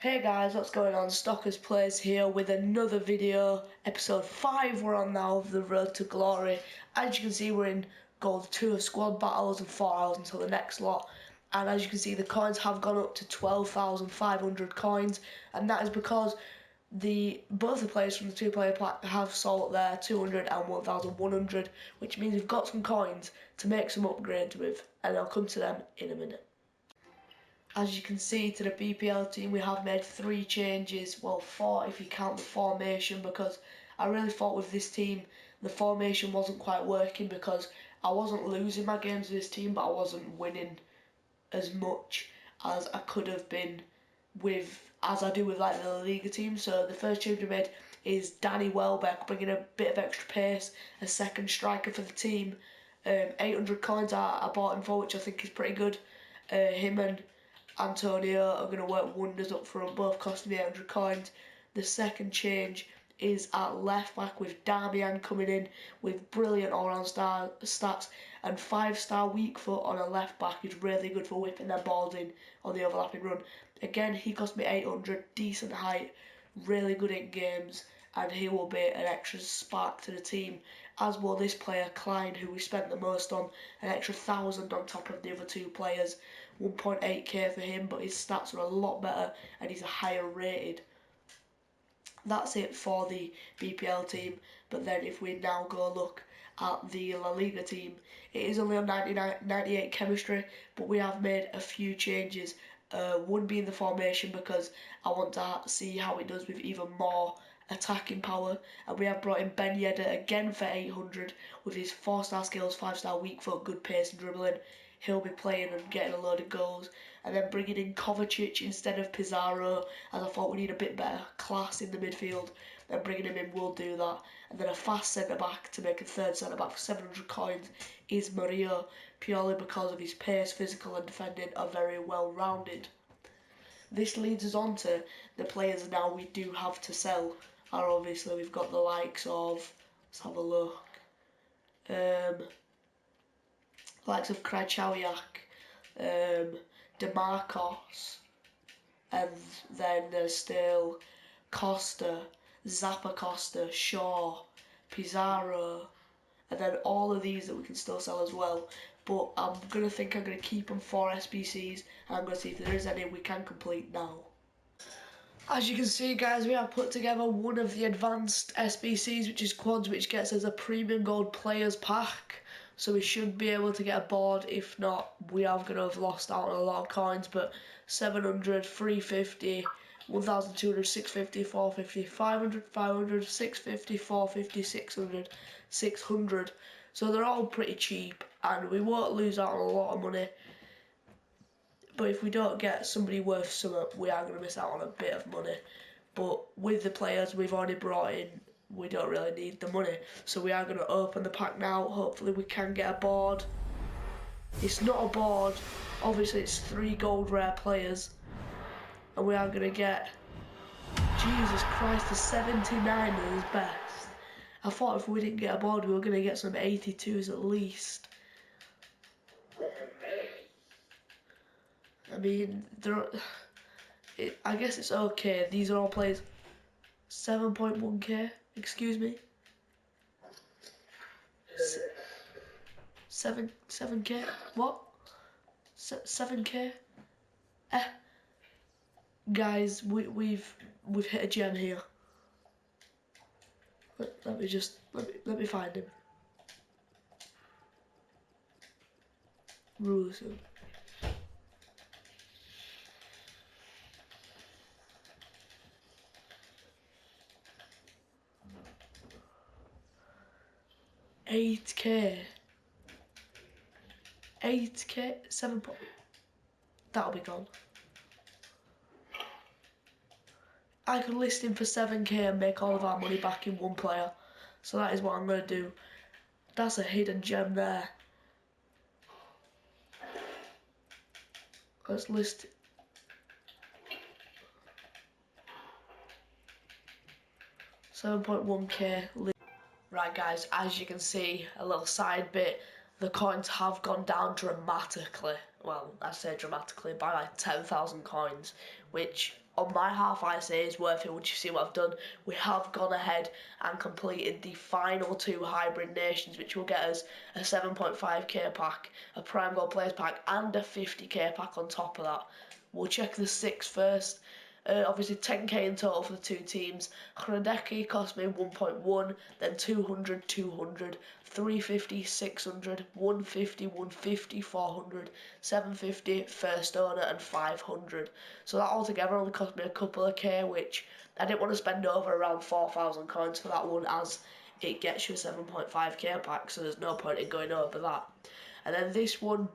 Hey guys, what's going on? Stockers Plays here with another video. Episode 5 we're on now of the Road to Glory. As you can see, we're in Gold 2 of squad battles and 4 hours until the next lot. And as you can see, the coins have gone up to 12,500 coins, and that is because both the players from the two-player pack have sold their 200 and 1,100, which means we've got some coins to make some upgrades with, and I'll come to them in a minute. As you can see, to the BPL team we have made 3 changes, well 4 if you count the formation, because I really thought with this team the formation wasn't quite working, because I wasn't losing my games with this team but I wasn't winning as much as I could have been as I do with like the La Liga team. So the first change we made is Danny Welbeck, bringing a bit of extra pace, a second striker for the team. 800 coins I bought him for, which I think is pretty good. Him and Antonio are going to work wonders up front, both costing me 800 coins. The second change is at left back with Darmian coming in with brilliant all-round stats, and 5-star weak foot on a left back is really good for whipping their balls in on the overlapping run. Again, he cost me 800, decent height, really good in games, and he will be an extra spark to the team, as will this player Klein, who we spent the most on, an extra 1,000 on top of the other 2 players. 1.8k for him, but his stats are a lot better and he's a higher rated. That's it for the BPL team, but then if we now go look at the La Liga team, it is only on 98 chemistry, but we have made a few changes. One being the formation, because I want to see how it does with even more attacking power, and we have brought in Ben Yedder again for 800 with his 4-star skills, 5-star weak foot, good pace and dribbling. He'll be playing and getting a load of goals, and then bringing in Kovacic instead of Pizarro, as I thought we need a bit better class in the midfield. Then bringing him in will do that, and then a fast centre back to make a third centre back for 700 coins is Murillo, purely because of his pace, physical and defending are very well rounded. This leads us on to the players now we do have to sell. And obviously we've got the likes of, let's have a look, likes of Krychowiak, DeMarcos, and then there's still Costa, Zappa Costa, Shaw, Pizarro, and then all of these that we can still sell as well. But I'm going to keep them for SBCs, and I'm going to see if there is any we can complete now. As you can see guys, we have put together one of the advanced SBCs, which is quads, which gets us a premium gold players pack. So we should be able to get a board. If not, we are going to have lost out on a lot of coins, but 700, 350, 1,200, 650, 450, 500, 500, 650, 450, 600, 600. So they're all pretty cheap, and we won't lose out on a lot of money. But if we don't get somebody worth something, we are going to miss out on a bit of money. But with the players we've already brought in, we don't really need the money. So we are going to open the pack now. Hopefully we can get a board. It's not a board. Obviously it's 3 gold rare players. And we are going to get, Jesus Christ, the 79 is best. I thought if we didn't get a board, we were going to get some 82s at least. I mean, I guess it's okay. These are all players. 7.1k, excuse me. 7k? What? 7k? Guys, we've hit a gem here. Let me find him. Rules him. $8k, 7. That'll be gone. I could list him for 7k and make all of our money back in one player. So that is what I'm going to do. That's a hidden gem there. Let's list it. 7.1k. Right guys, as you can see, a little side bit, the coins have gone down dramatically. well, I say dramatically, by like 10,000 coins, which on my half I say is worth it. Once you see what I've done, we have gone ahead and completed the final 2 hybrid nations, which will get us a 7.5k pack, a prime gold players pack, and a 50k pack on top of that. We'll check the 6 first. Obviously 10k in total for the 2 teams. Hradecki cost me 1.1, then 200, 200, 350, 600, 150, 150, 400, 750, first owner, and 500. So that altogether only cost me a couple of k, which I didn't want to spend over around 4,000 coins for that one, as it gets you a 7.5k pack, so there's no point in going over that. And then this one,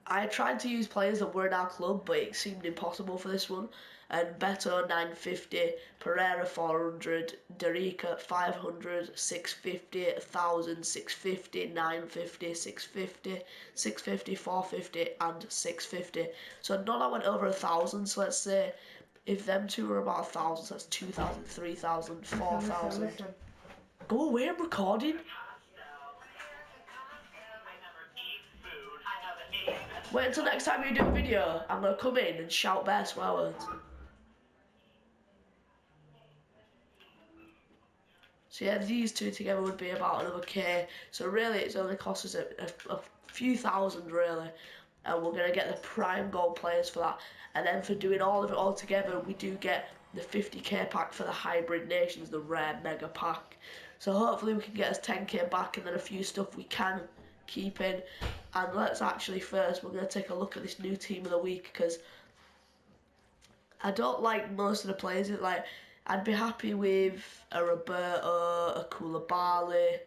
I tried to use players that were in our club, but it seemed impossible for this one. And Beto 950, Pereira 400, Derica 500, 650, 1,000, 650, 950, 650, 650, 450, and 650. So none I went over 1,000. So let's say if them two were about 1,000, so that's 2,000, 3,000, 4,000. Go away, I'm recording. Wait until next time you do a video. I'm gonna come in and shout bare swear words. So yeah, these two together would be about another k. So really, it's only cost us a few thousand really, and we're gonna get the prime gold players for that. And then for doing all of it all together, we do get the 50k pack for the hybrid nations, the rare mega pack. So hopefully we can get us 10k back, and then a few stuff we can keep in. And let's actually first, we're going to take a look at this new team of the week, because I don't like most of the players. Like, I'd be happy with a Roberto, a Koulibaly,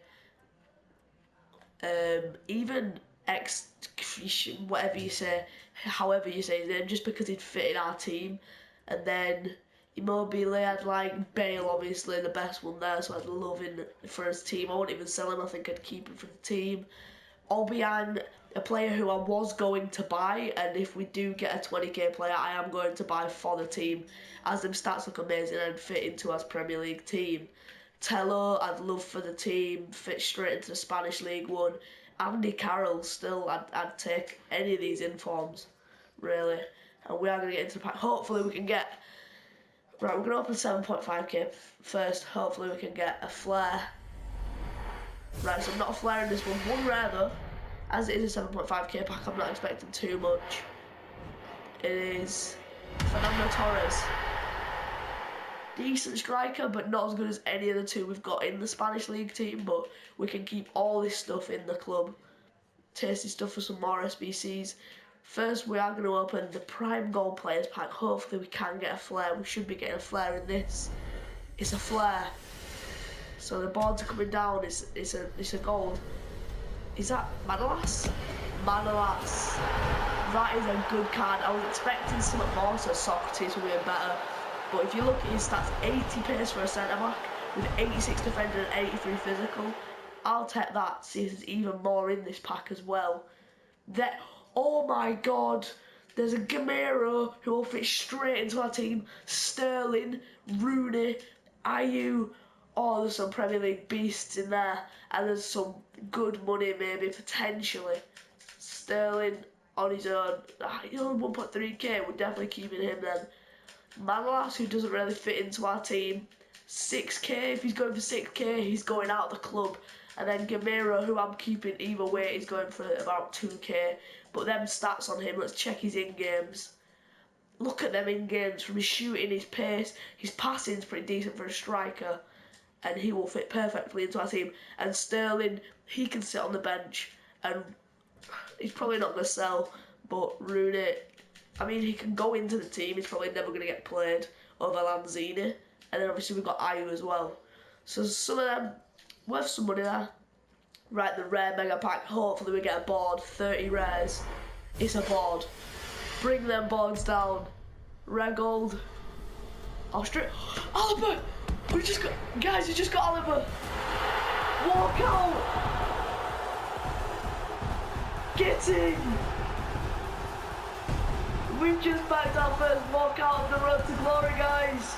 even whatever you say, however you say his name, just because he'd fit in our team. And then Immobile, I'd like Bale, obviously the best one there, so I'd love him for his team. I won't even sell him, I think I'd keep him for the team. Obiang, a player who I was going to buy, and if we do get a 20k player, I am going to buy for the team, as them stats look amazing and fit into our Premier League team. Tello, I'd love for the team, fit straight into the Spanish League One. Andy Carroll, still, I'd take any of these informs, really. And we are going to get into the pack. Hopefully we can get, right, we're going to open 7.5k first. Hopefully we can get a Flair. Right, so I'm not a Flair in this one rare though. As it is a 7.5k pack, I'm not expecting too much. It is Fernando Torres. Decent striker, but not as good as any of the two we've got in the Spanish League team, but we can keep all this stuff in the club. Tasty stuff for some more SBCs. First, we are going to open the Prime Gold Players Pack. Hopefully we can get a Flair. We should be getting a Flair in this. It's a Flair. So the boards are coming down. It's a gold. Is that Manolas? Manolas. That is a good card. I was expecting something more, so Socrates would be better. But if you look at his stats, 80 pace for a centre back with 86 defender and 83 physical. I'll take that. See if there's even more in this pack as well. Oh my God. There's a Gamero who will fit straight into our team. Sterling, Rooney, Ayew. Oh, there's some Premier League beasts in there, and there's some good money maybe, potentially. Sterling on his own, he's only 1.3k, we're definitely keeping him then. Manolas, who doesn't really fit into our team, 6k, if he's going for 6k, he's going out of the club. And then Gamero, who I'm keeping either way, is going for about 2k. But them stats on him, let's check his in-games. Look at them in-games, from his shooting, his pace, his passing's pretty decent for a striker. And he will fit perfectly into our team. And Sterling, he can sit on the bench, and he's probably not going to sell. But Rooney, I mean, he can go into the team. He's probably never going to get played over Lanzini. And then obviously we've got Ayew as well. So some of them, worth some money there. Right, the rare mega pack. Hopefully we get a board. 30 rares. It's a board. Bring them boards down. Rare gold. Oliver! We just got, guys, you just got Oliver. Walk out. Get in. We've just backed our first walkout on the road to glory, guys.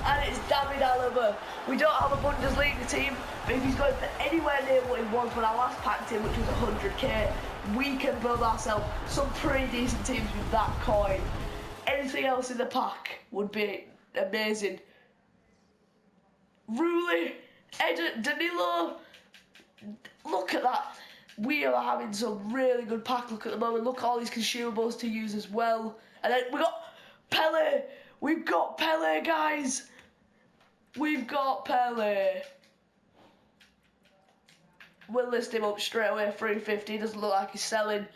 and it's David Alaba. We don't have a Bundesliga team, but if he's going for anywhere near what he was when I last packed him, which was 100k, we can build ourselves some pretty decent teams with that coin. Anything else in the pack would be amazing. Rulli, Danilo, look at that. We are having some really good pack luck at the moment. Look at all these consumables to use as well. And then we got Pele. We've got Pele, guys. We've got Pele. We'll list him up straight away. 350. Doesn't look like he's selling.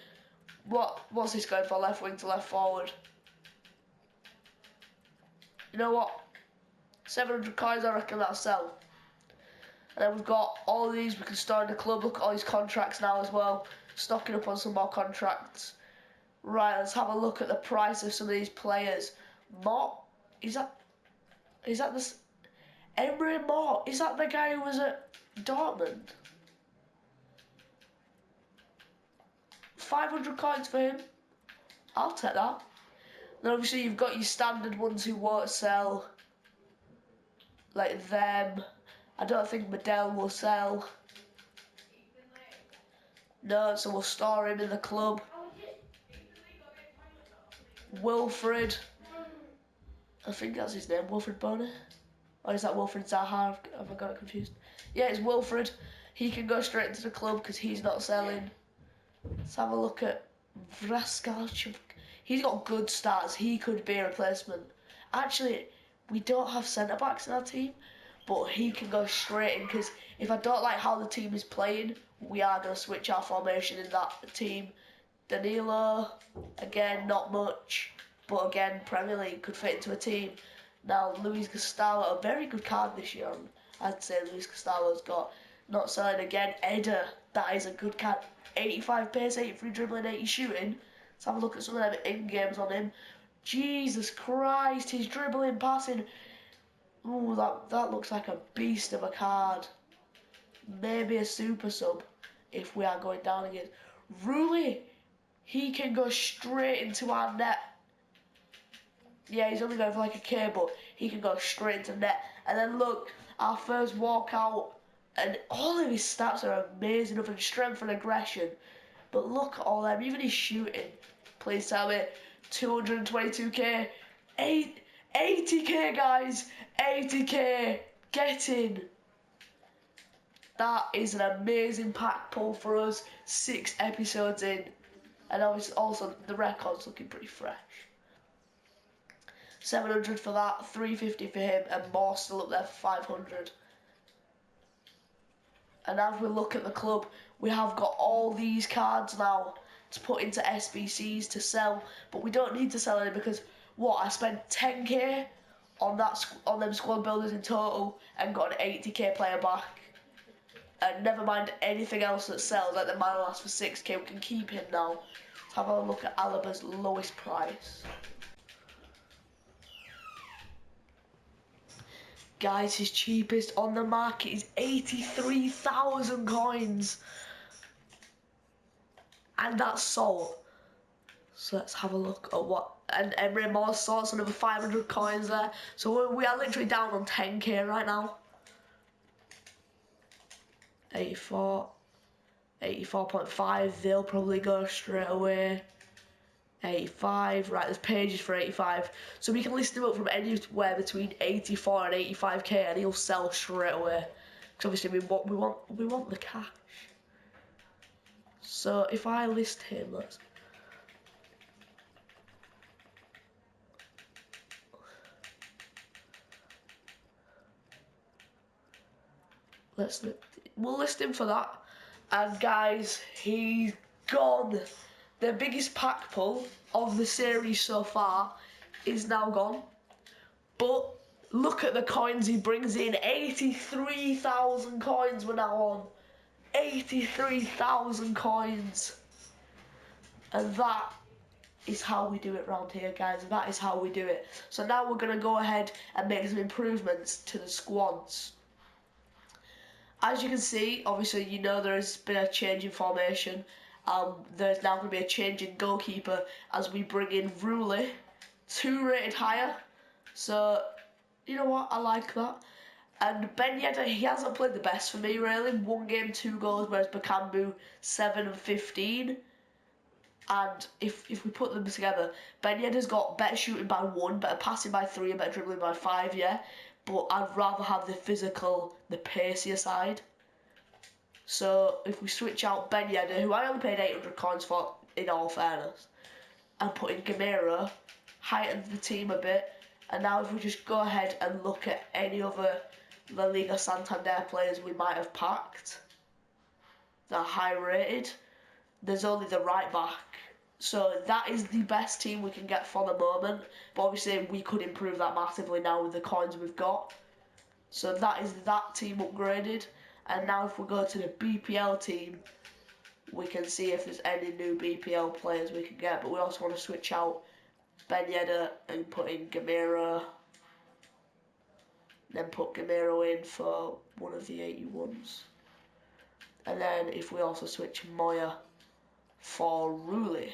What's this going for? Left wing to left forward. You know what? 700 coins, I reckon that'll sell. And then we've got all of these we can store in the club. Look at all these contracts now as well. Stocking up on some more contracts. Right, let's have a look at the price of some of these players. Mott, is that this Emre Mott? Is that the guy who was at Dortmund? 500 coins for him. I'll take that. Then obviously you've got your standard ones who won't sell. Like them. I don't think Medell will sell. No, so we'll store him in the club. Wilfred. I think that's his name, Wilfred Bonner. Or is that Wilfred Zaha? Have I got it confused? Yeah, it's Wilfred. He can go straight into the club because he's not selling. Let's have a look at Vraskalchuk. He's got good stats. He could be a replacement. Actually, we don't have centre-backs in our team, but he can go straight in because if I don't like how the team is playing, we are going to switch our formation in that team. Danilo, again, not much, but again, Premier League could fit into a team. Now, Luis Gustavo, a very good card this year. I'd say Luis Gustavo's got, not selling again. Eder, that is a good card. 85 pace, 83 dribbling, 80 shooting. Let's have a look at some of them in-games on him. Jesus Christ, he's dribbling, passing. Ooh, that looks like a beast of a card. Maybe a super sub if we are going down again. Rulli, he can go straight into our net. Yeah, he's only going for like a K, but he can go straight into net. And then look, our first walkout. And all of his stats are amazing, other than strength and aggression. But look at all them, even his shooting. Please tell me, 222k, 80k guys, 80k, get in. That is an amazing pack pull for us, 6 episodes in. And obviously also the record's looking pretty fresh. 700 for that, 350 for him, and more still up there for 500. And as we look at the club, we have got all these cards now to put into SBCs to sell, but we don't need to sell any because I spent 10k on them squad builders in total and got an 80k player back. And never mind anything else that sells, like the man last for 6k, we can keep him now. Let's have a look at Alaba's lowest price. Guys, his cheapest on the market is 83,000 coins. And that's sold. So let's have a look at what... And Emre Moore sorts another 500 coins there. So we are literally down on 10k right now. 84. 84.5. They'll probably go straight away. 85, right, there's pages for 85, so we can list him up from anywhere between 84 and 85k and he'll sell straight away, because obviously we want the cash. So if I list him, we'll list him for that. And guys, he's gone. The biggest pack pull of the series so far is now gone. But look at the coins he brings in. 83,000 coins we're now on. 83,000 coins. And that is how we do it around here, guys. That is how we do it. So now we're going to go ahead and make some improvements to the squads. As you can see, obviously, you know there's been a change in formation. There's now going to be a change in goalkeeper as we bring in Rulli, 2 rated higher. So You know what? I like that. And Ben Yedder, he hasn't played the best for me, really. 1 game, 2 goals, whereas Bakambu, 7 and 15. And if we put them together, Ben Yedder's got better shooting by 1, better passing by 3, and better dribbling by 5, yeah? But I'd rather have the physical, the pacier side. So if we switch out Ben Yedder, who I only paid 800 coins for, in all fairness, and put in Gamera, heighten the team a bit. And now if we just go ahead and look at any other La Liga Santander players we might have packed that are high rated, there's only the right back. So that is the best team we can get for the moment. But obviously we could improve that massively now with the coins we've got. So that is that team upgraded. And now if we go to the BPL team, we can see if there's any new BPL players we can get. But we also want to switch out Ben Yedder and put in Gamera. Then put Gamera in for one of the 81s. And then if we also switch Moya for Rulli.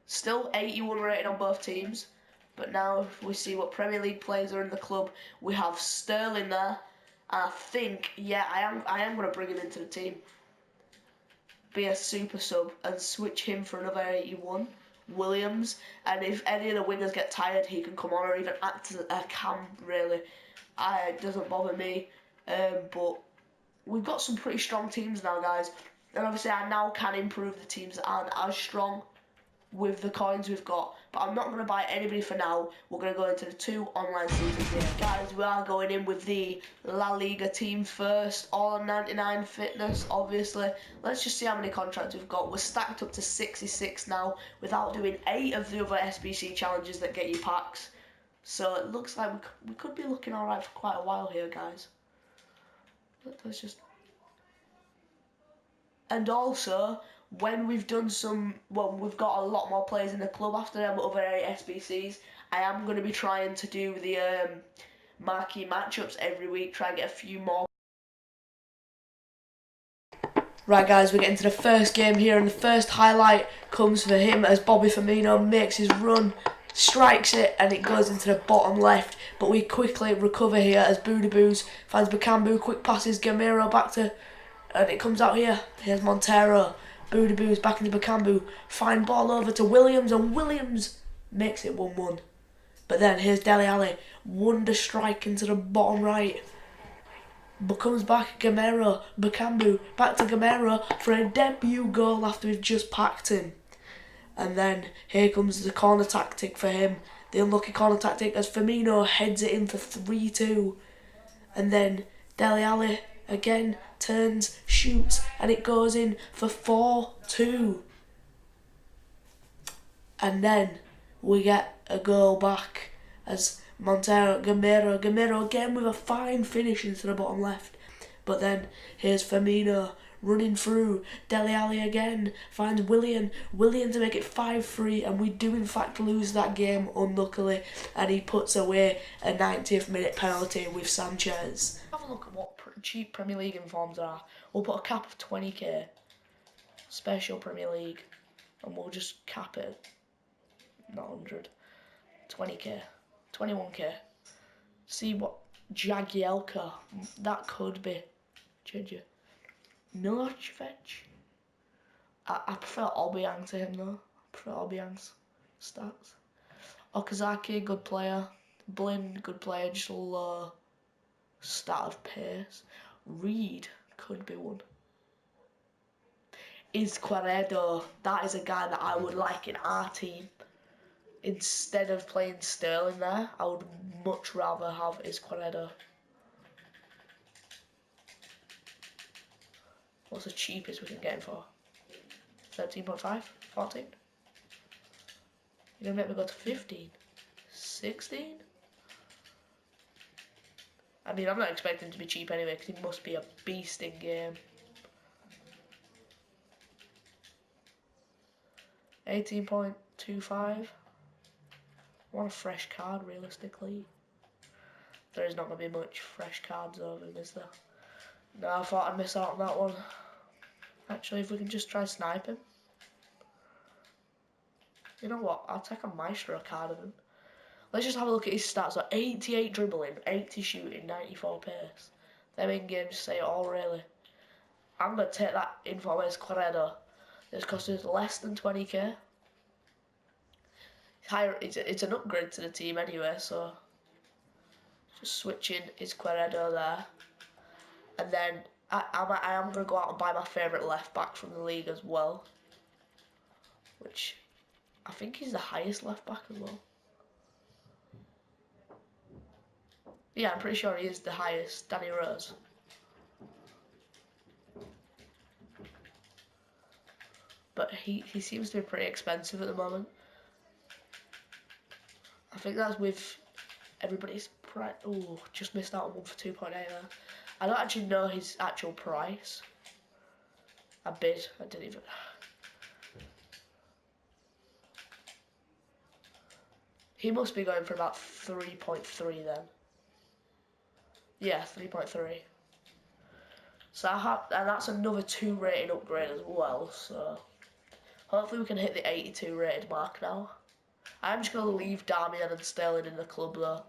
Still 81 rated on both teams. But now if we see what Premier League players are in the club, we have Sterling there. And I think, yeah, I am going to bring him into the team. Be a super sub and switch him for another 81. Williams, and if any of the wingers get tired, he can come on or even act as a cam, really. It doesn't bother me, but we've got some pretty strong teams now, guys, and obviously I now can improve the teams that aren't as strong with the coins we've got, but I'm not going to buy anybody for now. We're going to go into the 2 online seasons here. Guys, we are going in with the La Liga team first, all on 99 fitness, obviously. Let's just see how many contracts we've got. We're stacked up to 66 now, without doing 8 of the other SBC challenges that get you packs. So it looks like we could be looking alright for quite a while here, guys. Let's just... And also, when we've done we've got a lot more players in the club after them other SBCs, I am going to be trying to do the marquee matchups every week, try and get a few more. Right guys, we're getting to the first game here, and the first highlight comes for him as Bobby Firmino makes his run, strikes it, and it goes into the bottom left, but we quickly recover here as Boodaboos finds Bakambu, quick passes Gamero back to... And it comes out here. Here's Montero. Boodaboos back into Bakambu. Fine ball over to Williams, and Williams makes it 1-1. But then here's Dele Alli. Wonder strike into the bottom right. But comes back Gamero. Bakambu back to Gamero for a debut goal after we've just packed him. And then here comes the corner tactic for him. The unlucky corner tactic as Firmino heads it in for 3-2. And then Dele Alli again turns, shoots, and it goes in for 4-2. And then we get a goal back as Gamero again with a fine finish into the bottom left. But then here's Firmino running through. Dele Alli again finds Willian to make it 5-3, and we do in fact lose that game unluckily, and he puts away a 90th minute penalty with Sanchez. Have a look at what cheap Premier League informs are. We'll put a cap of 20k, special Premier League, and we'll just cap it, not 100, 20k, 21k. See what Jagielka, that could be. Change it. Milosevic. I prefer Obiang to him though. I prefer Obiang's stats. Okazaki, good player. Blin, good player, just low stat of pace. Reed could be one. Izquierdo, that is a guy that I would like in our team. Instead of playing Sterling there, I would much rather have Izquierdo. What's the cheapest we can get him for? 13.5? 14? You're gonna make me go to 15? 16? I mean, I'm not expecting him to be cheap anyway, because he must be a beast in game. 18.25. Want a fresh card, realistically. There is not going to be much fresh cards over him, is there? No, I thought I'd miss out on that one. Actually, if we can just try snipe him. You know what? I'll take a Maestro card of him. Let's just have a look at his stats. So 88 dribbling, 80 shooting, 94 pace. Them in-games say it all, really. I'm going to take that info as Corredo. This cost us less than 20k. It's an upgrade to the team anyway, so just switching is Corredo there. And then I am going to go out and buy my favourite left back from the league as well, which I think he's the highest left back as well. Yeah, I'm pretty sure he is the highest, Danny Rose. But he seems to be pretty expensive at the moment. I think that's with everybody's price. Oh, just missed out on one for 2.8 there. I don't actually know his actual price. I bid. I didn't even. He must be going for about 3.3 then. Yeah, 3.3. So and that's another 2 rating upgrade as well. So hopefully we can hit the 82 rated mark now. I'm just going to leave Darmian and Sterling in the club though.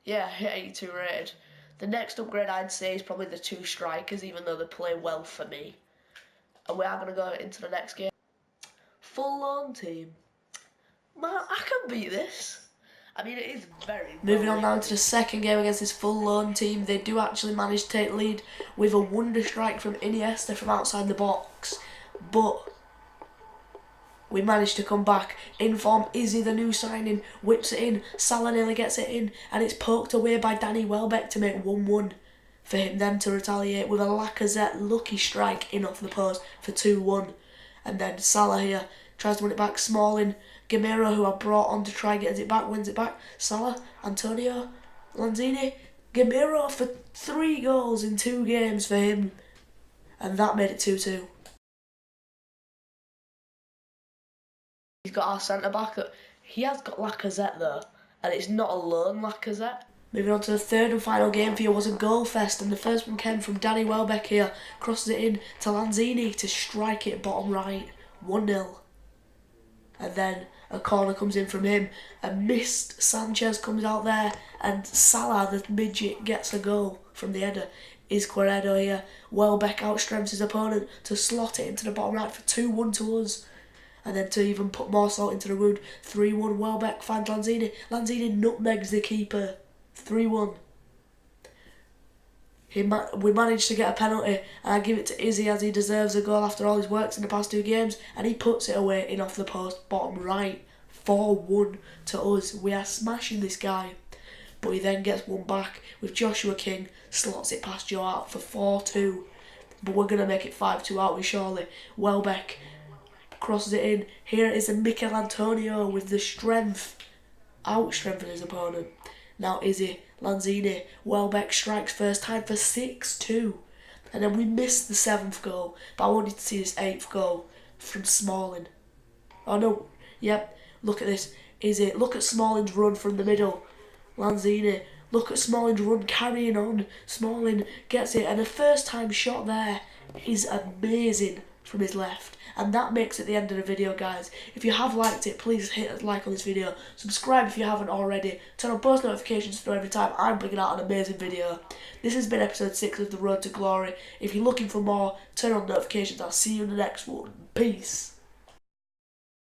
Yeah, hit 82 rated. The next upgrade I'd say is probably the 2 strikers, even though they play well for me. And we are going to go into the next game. Full loan team. Man, I can beat this. I mean, it is very... Moving on now to the second game against this full loan team. They do actually manage to take lead with a wonder strike from Iniesta from outside the box. But we managed to come back. In form, Izzy, the new signing, whips it in. Salah nearly gets it in. And it's poked away by Danny Welbeck to make 1-1. For him then to retaliate with a Lacazette lucky strike in off the post for 2-1. And then Salah here tries to win it back. Smalling, Gamero, who I brought on to try and get it back, wins it back. Salah, Antonio, Lanzini, Gamero for 3 goals in 2 games for him. And that made it 2-2. He's got our centre-back. He has got Lacazette though, and it's not a loan Lacazette. Moving on to the third and final game for you was a goal fest, and the first one came from Danny Welbeck here. Crosses it in to Lanzini to strike it bottom right, 1-0. And then a corner comes in from him. A missed Sanchez comes out there, and Salah, the midget, gets a goal from the header. Is Corredo here. Welbeck outstrengths his opponent to slot it into the bottom right for 2-1 to us. And then to even put more salt into the wound, 3-1 Welbeck finds Lanzini. Lanzini nutmegs the keeper, 3-1. We managed to get a penalty, and I give it to Izzy as he deserves a goal after all his works in the past 2 games, and he puts it away in off the post, bottom right, 4-1 to us. We are smashing this guy. But he then gets one back with Joshua King, slots it past Joe Hart for 4-2. But we're going to make it 5-2 out with surely. Welbeck crosses it in. Here is a Mikel Antonio with the strength, outstrengthening his opponent. Now Izzy, Lanzini, Welbeck strikes first time for 6-2. And then we missed the 7th goal, but I wanted to see this 8th goal from Smalling. Oh no, yep, look at this. Izzy, look at Smalling's run from the middle. Lanzini, look at Smalling's run carrying on. Smalling gets it, and the first time shot there is amazing from his left. And that makes it the end of the video, guys. If you have liked it, please hit a like on this video. Subscribe if you haven't already. Turn on post notifications to know every time I'm bringing out an amazing video. This has been episode 6 of The Road to Glory. If you're looking for more, turn on notifications. I'll see you in the next one. Peace.